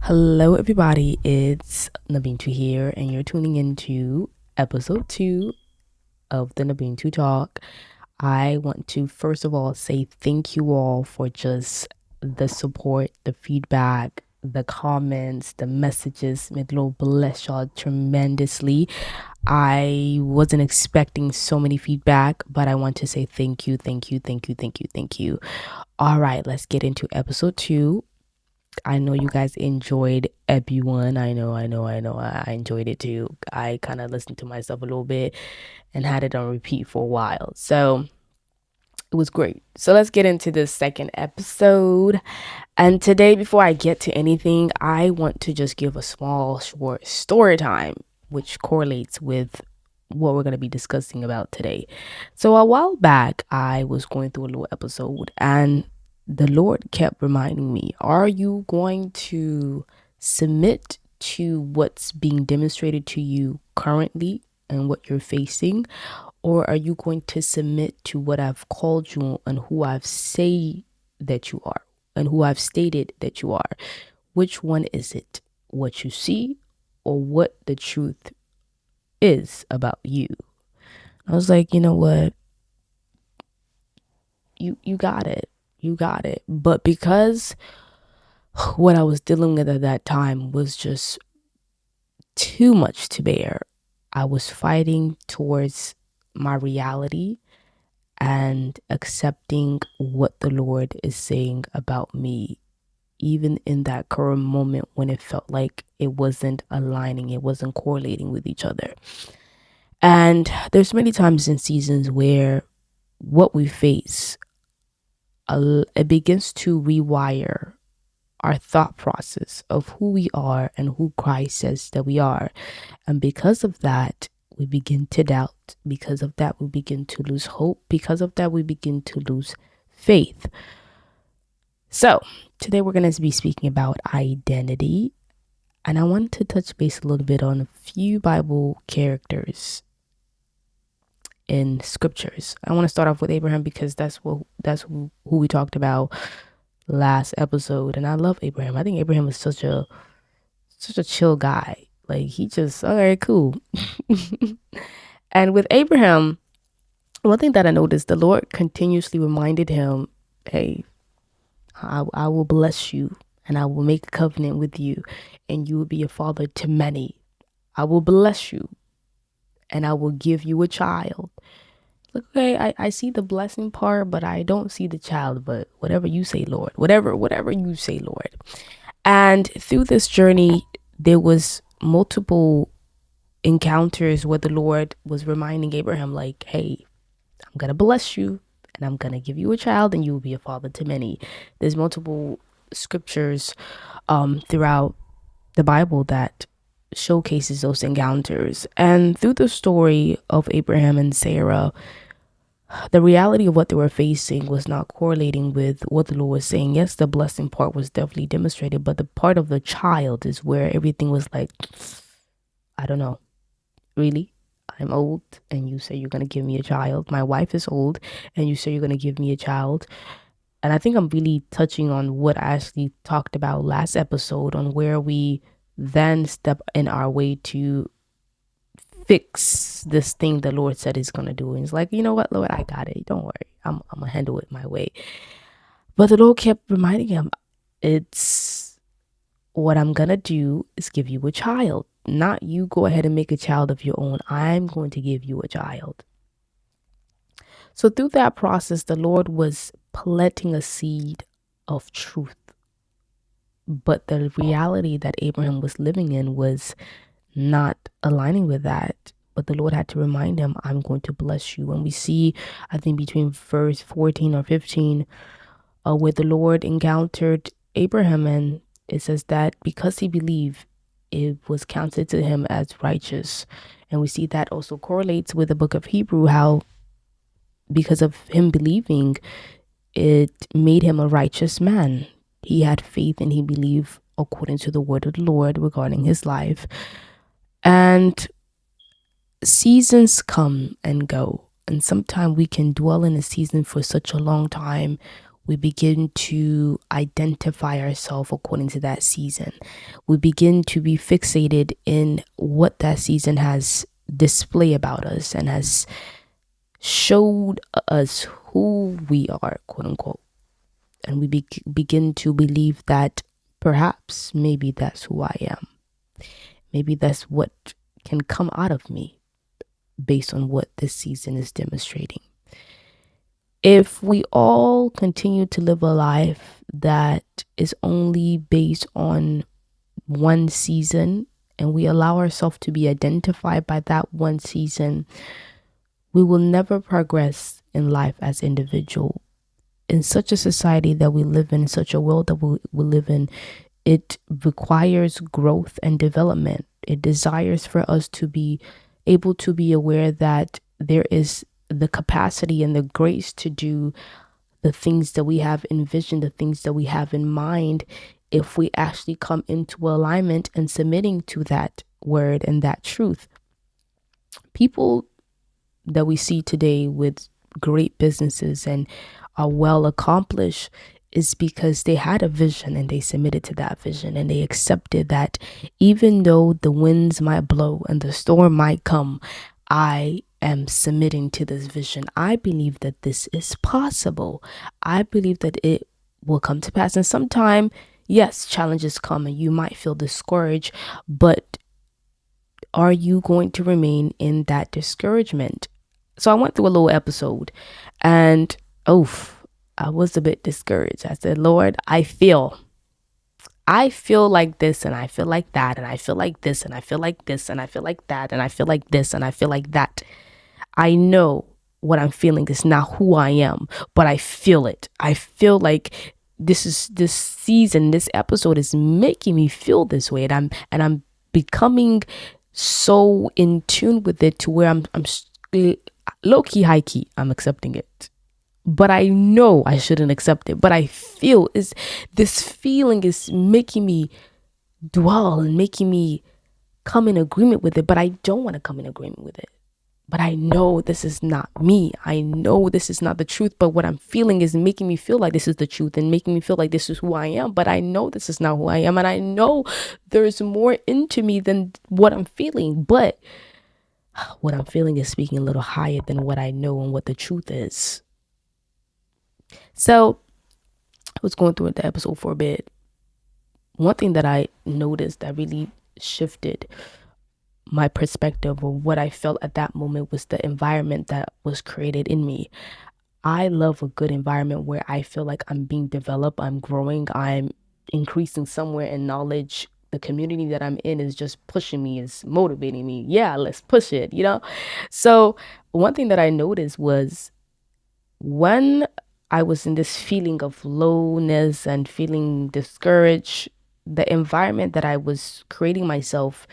Hello, everybody. It's Nabintu here, and you're tuning into episode 2 of the Nabintu Talk. I want to first of all say thank you all for just the support, the feedback, the comments, the messages. May the Lord bless y'all tremendously. I wasn't expecting so many feedback, but I want to say thank you, thank you, thank you, thank you, thank you. All right, let's get into episode 2. I know you guys enjoyed EP1. I enjoyed it too. I kind of listened to myself a little bit and had it on repeat for a while. So it was great. So let's get into the second episode. And today, before I get to anything, I want to just give a small, short story time, which correlates with what we're going to be discussing about today. So, a while back, I was going through a little episode, and the Lord kept reminding me, are you going to submit to what's being demonstrated to you currently and what you're facing? Or are you going to submit to what I've called you and who I've say that you are and who I've stated that you are? Which one is it? What you see or what the truth is about you? I was like, you know what? You got it. You got it. But because what I was dealing with at that time was just too much to bear, I was fighting towards my reality and accepting what the Lord is saying about me, even in that current moment when it felt like it wasn't aligning, it wasn't correlating with each other. And there's many times in seasons where what we face, it begins to rewire our thought process of who we are and who Christ says that we are. And because of that, we begin to doubt. Because of that, we begin to lose hope. Because of that, we begin to lose faith. So, today we're going to be speaking about identity. And I want to touch base a little bit on a few Bible characters in scriptures. I want to start off with Abraham because who we talked about last episode. And I love Abraham. I think Abraham is such a chill guy. Like he just, all right, cool. And with Abraham, one thing that I noticed, the Lord continuously reminded him, hey, I will bless you and I will make a covenant with you and you will be a father to many. I will bless you and I will give you a child. Look, okay, I see the blessing part, but I don't see the child. But whatever you say, Lord, whatever you say, Lord. And through this journey, there was multiple encounters where the Lord was reminding Abraham, like, hey, I'm going to bless you and I'm going to give you a child and you will be a father to many. There's multiple scriptures throughout the Bible that showcases those encounters. And through the story of Abraham and Sarah, the reality of what they were facing was not correlating with what the Lord was saying. Yes, the blessing part was definitely demonstrated, but the part of the child is where everything was like, I don't know, really? I'm old and you say you're going to give me a child. My wife is old and you say you're going to give me a child. And I think I'm really touching on what I actually talked about last episode on where we then step in our way to fix this thing the Lord said he's going to do. And he's like, you know what, Lord, I got it. Don't worry. I'm going to handle it my way. But the Lord kept reminding him, it's what I'm going to do is give you a child. Not you go ahead and make a child of your own. I'm going to give you a child. So through that process, the Lord was planting a seed of truth. But the reality that Abraham was living in was not aligning with that. But the Lord had to remind him, I'm going to bless you. And we see, I think between verse 14 or 15, where the Lord encountered Abraham, and it says that because he believed, it was counted to him as righteous. And we see that also correlates with the book of Hebrew, how because of him believing, it made him a righteous man. He had faith and he believed according to the word of the Lord regarding his life. And seasons come and go. And sometimes we can dwell in a season for such a long time We begin to identify ourselves according to that season. We begin to be fixated in what that season has displayed about us and has showed us who we are, quote unquote. And we begin to believe that perhaps maybe that's who I am. Maybe that's what can come out of me based on what this season is demonstrating. If we all continue to live a life that is only based on one season and we allow ourselves to be identified by that one season, we will never progress in life as individual. In such a society that we live in such a world that we live in, it requires growth and development. It desires for us to be able to be aware that there is the capacity and the grace to do the things that we have envisioned, the things that we have in mind, if we actually come into alignment and submitting to that word and that truth. People that we see today with great businesses and are well accomplished is because they had a vision and they submitted to that vision and they accepted that even though the winds might blow and the storm might come, I am submitting to this vision. I believe that this is possible. I believe that it will come to pass. And sometime, yes, challenges come and you might feel discouraged, but are you going to remain in that discouragement? So I went through a little episode and I was a bit discouraged. I said, Lord, I feel like this and I feel like that and I feel like this and I feel like this and I feel like that and I feel like this and I feel like that. I know what I'm feeling is not who I am, but I feel it. I feel like this season, this episode is making me feel this way, and I'm becoming so in tune with it to where I'm low key, high key. I'm accepting it, but I know I shouldn't accept it. But I feel is this feeling is making me dwell and making me come in agreement with it, but I don't want to come in agreement with it. But I know this is not me. I know this is not the truth. But what I'm feeling is making me feel like this is the truth and making me feel like this is who I am. But I know this is not who I am. And I know there's more into me than what I'm feeling. But what I'm feeling is speaking a little higher than what I know and what the truth is. So I was going through the episode for a bit. One thing that I noticed that really shifted my perspective or what I felt at that moment was the environment that was created in me. I love a good environment where I feel like I'm being developed, I'm growing, I'm increasing somewhere in knowledge. The community that I'm in is just pushing me, is motivating me. Yeah, let's push it, you know? So, one thing that I noticed was when I was in this feeling of lowness and feeling discouraged, the environment that I was creating myself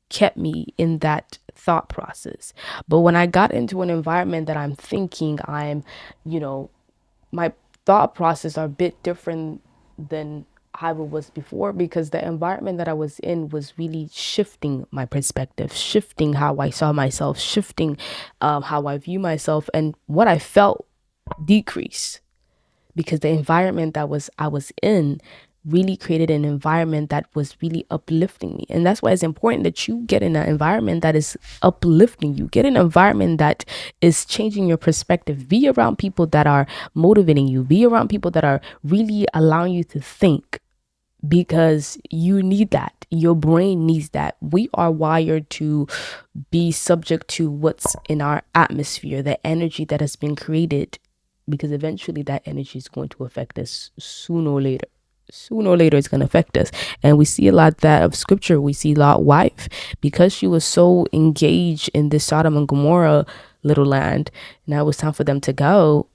kept me in that thought process. But when I got into an environment that I'm thinking you know, my thought process are a bit different than how it was before, because the environment that I was in was really shifting my perspective, shifting how I saw myself, shifting how I view myself, and what I felt decreased because the environment that I was in really created an environment that was really uplifting me. And that's why it's important that you get in an environment that is uplifting you. Get in an environment that is changing your perspective. Be around people that are motivating you. Be around people that are really allowing you to think, because you need that. Your brain needs that. We are wired to be subject to what's in our atmosphere, the energy that has been created, because eventually that energy is going to affect us sooner or later. Sooner or later, it's going to affect us. And we see a lot that of scripture. We see Lot's wife, because she was so engaged in this Sodom and Gomorrah little land. Now it was time for them to go.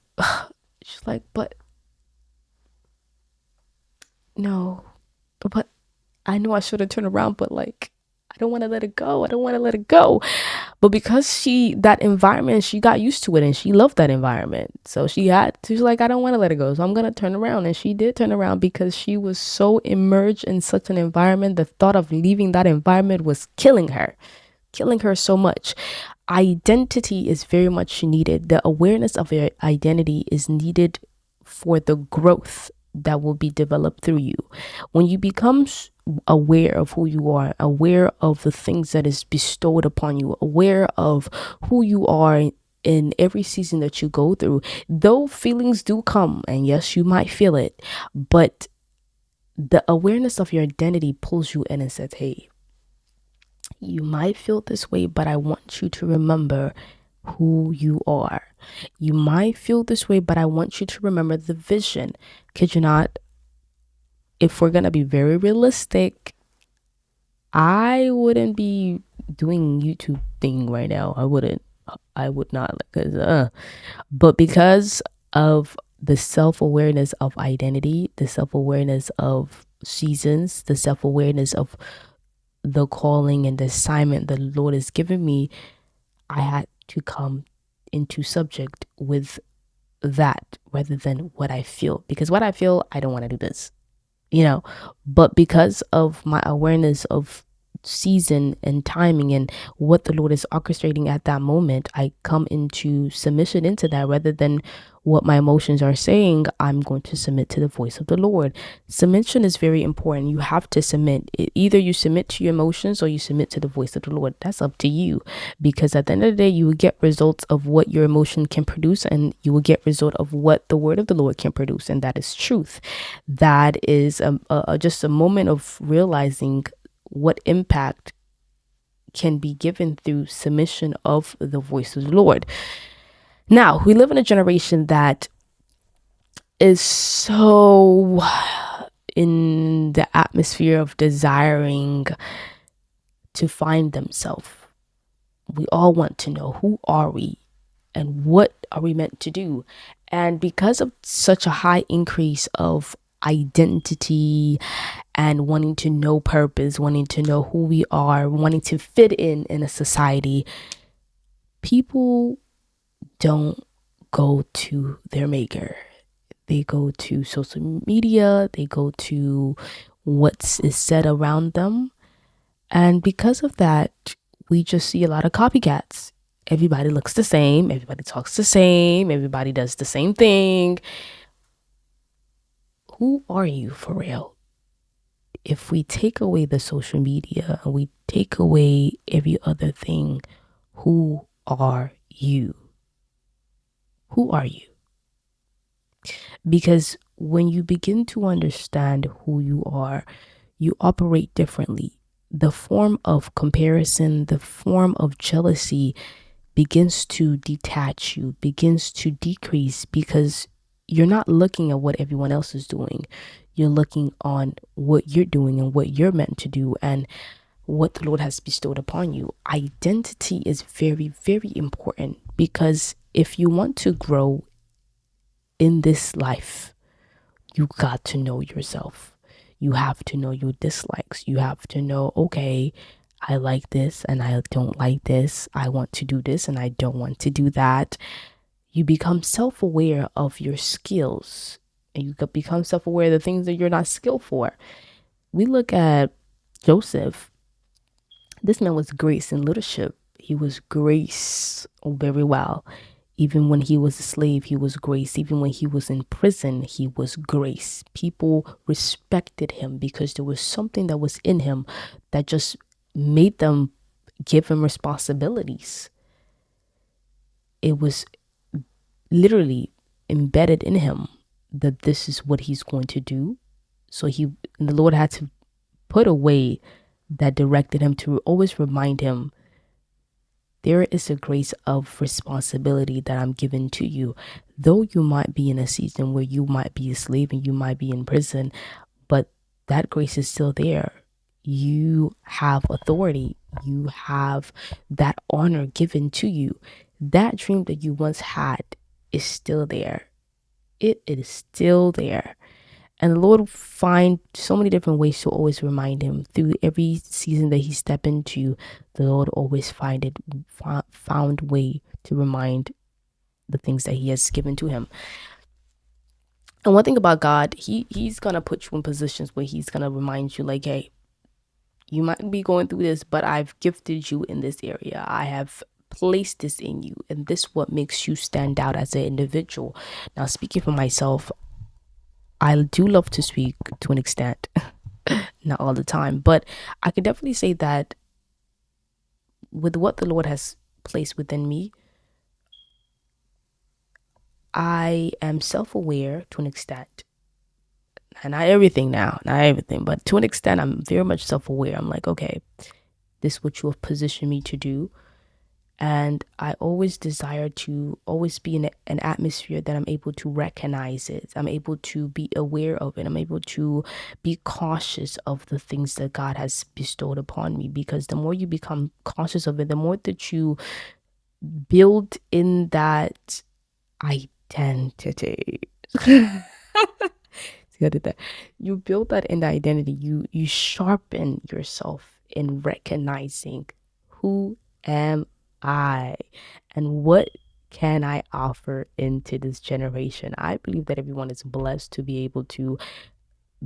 She's like, but no, but I know I should have turned around, but like, I don't want to let it go. I don't want to let it go. But because that environment, she got used to it and she loved that environment. So she's like, I don't want to let it go. So I'm going to turn around. And she did turn around because she was so immersed in such an environment. The thought of leaving that environment was killing her so much. Identity is very much needed. The awareness of your identity is needed for the growth that will be developed through you. When you become aware of who you are, aware of the things that is bestowed upon you, aware of who you are in every season that you go through, though feelings do come, and yes, you might feel it, but the awareness of your identity pulls you in and says, hey, you might feel this way, but I want you to remember who you are. You might feel this way, but I want you to remember the vision. Kid you not, if we're going to be very realistic, I wouldn't be doing YouTube thing right now. I would not, because but because of the self-awareness of identity, the self-awareness of seasons, the self-awareness of the calling and the assignment the Lord has given me, I had to come into subject with that rather than what I feel. Because what I feel, I don't want to do this, but because of my awareness of season and timing and what the Lord is orchestrating at that moment, I come into submission into that rather than what my emotions are saying. I'm going to submit to the voice of the Lord. Submission is very important. You have to submit. Either you submit to your emotions or you submit to the voice of the Lord. That's up to you, because at the end of the day, you will get results of what your emotion can produce, and you will get result of what the word of the Lord can produce, and that is truth. That is just a moment of realizing what impact can be given through submission of the voice of the Lord. Now, we live in a generation that is so in the atmosphere of desiring to find themselves. We all want to know, who are we and what are we meant to do? And because of such a high increase of identity and wanting to know purpose, wanting to know who we are, wanting to fit in a society, people don't go to their maker. They go to social media, they go to what is said around them. And because of that, we just see a lot of copycats. Everybody looks the same, everybody talks the same, everybody does the same thing. Who are you for real? If we take away the social media and we take away every other thing, who are you? Who are you? Because when you begin to understand who you are, you operate differently. The form of comparison, the form of jealousy begins to detach you, begins to decrease, because you're not looking at what everyone else is doing. You're looking on what you're doing and what you're meant to do and what the Lord has bestowed upon you. Identity is very, very important, because if you want to grow in this life, you got to know yourself. You have to know your dislikes. You have to know, okay, I like this and I don't like this. I want to do this and I don't want to do that. You become self-aware of your skills, and you become self-aware of the things that you're not skilled for. We look at Joseph. This man was grace in leadership. He was grace very well. Even when he was a slave, he was grace. Even when he was in prison, he was grace. People respected him because there was something that was in him that just made them give him responsibilities. It was literally embedded in him that this is what he's going to do. So the Lord had to put a way that directed him to always remind him, there is a grace of responsibility that I'm giving to you. Though you might be in a season where you might be a slave and you might be in prison, but that grace is still there. You have authority. You have that honor given to you. That dream that you once had is still there. It is still there. And the Lord find so many different ways to always remind him through every season that he stepped into. The Lord always found way to remind the things that he has given to him. And one thing about God, he's gonna put you in positions where he's gonna remind you, like, hey, you might be going through this, but I've gifted you in this area. I have placed this in you, and this what makes you stand out as an individual. Now, speaking for myself, I do love to speak to an extent, not all the time, but I could definitely say that with what the Lord has placed within me, I am self aware to an extent. And not everything now, not everything, but to an extent, I'm very much self aware. I'm like, okay, this is what you have positioned me to do. And I always desire to always be in an atmosphere that I'm able to recognize it. I'm able to be aware of it. I'm able to be cautious of the things that God has bestowed upon me, because the more you become cautious of it, the more that you build in that identity. See, I did that. You build that in the identity. You sharpen yourself in recognizing, who am I and what can I offer into this generation. I believe that everyone is blessed to be able to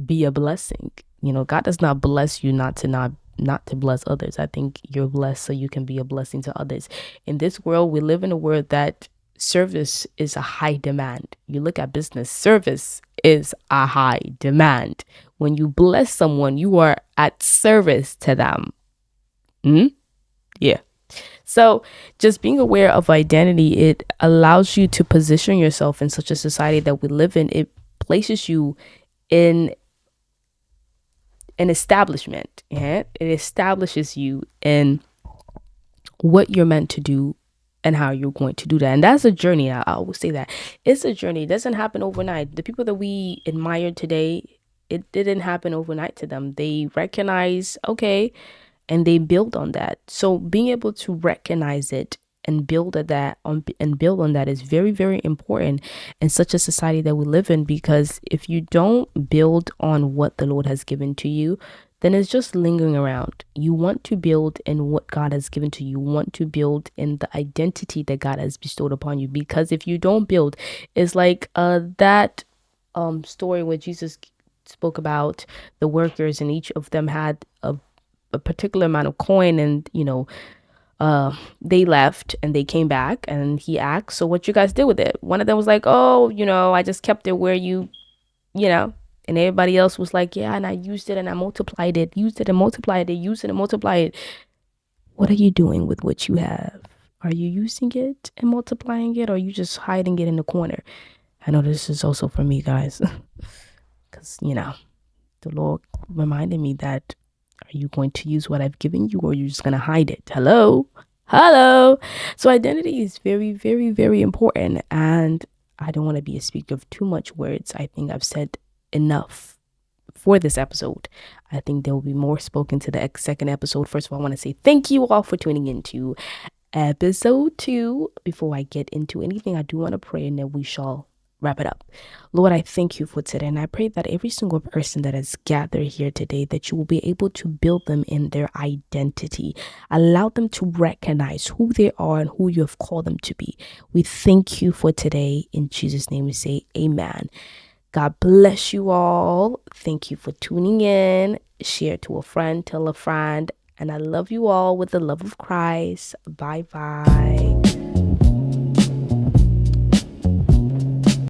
be a blessing. You know, God does not bless you not to bless others. I think you're blessed so you can be a blessing to others. In this world, we live in a world that service is a high demand. You look at business, service is a high demand. When you bless someone, you are at service to them. Mm? Yeah. So, just being aware of identity, it allows you to position yourself in such a society that we live in. It places you in an establishment. Yeah? It establishes you in what you're meant to do and how you're going to do that. And that's a journey. I always say that it's a journey. It doesn't happen overnight. The people that we admire today, it didn't happen overnight to them. They recognize, okay, and they build on that. So being able to recognize it and build on that is very, very important in such a society that we live in, because if you don't build on what the Lord has given to you, then it's just lingering around. You want to build in what God has given to you. You want to build in the identity that God has bestowed upon you, because if you don't build, it's like that story where Jesus spoke about the workers, and each of them had a particular amount of coin, and they left and they came back, and he asked, so what you guys did with it? One of them was like, oh, I just kept it where you know and everybody else was like, yeah, and I used it and I multiplied it, used it and multiplied it, used it and multiplied it. What are you doing with what you have? Are you using it and multiplying it, or are you just hiding it in the corner? I know this is also for me, guys, because the Lord reminded me that, are you going to use what I've given you, or are you just going to hide it? Hello? Hello? So identity is very, very, very important. And I don't want to be a speaker of too much words. I think I've said enough for this episode. I think there will be more spoken to the second episode. First of all, I want to say thank you all for tuning into episode 2. Before I get into anything, I do want to pray, and then we shall wrap it up. Lord, I thank you for today, and I pray that every single person that has gathered here today, that you will be able to build them in their identity. Allow them to recognize who they are and who you have called them to be. We thank you for today. In Jesus' name we say amen. God bless you all. Thank you for tuning in. Share to a friend, tell a friend. And I love you all with the love of Christ. Bye bye.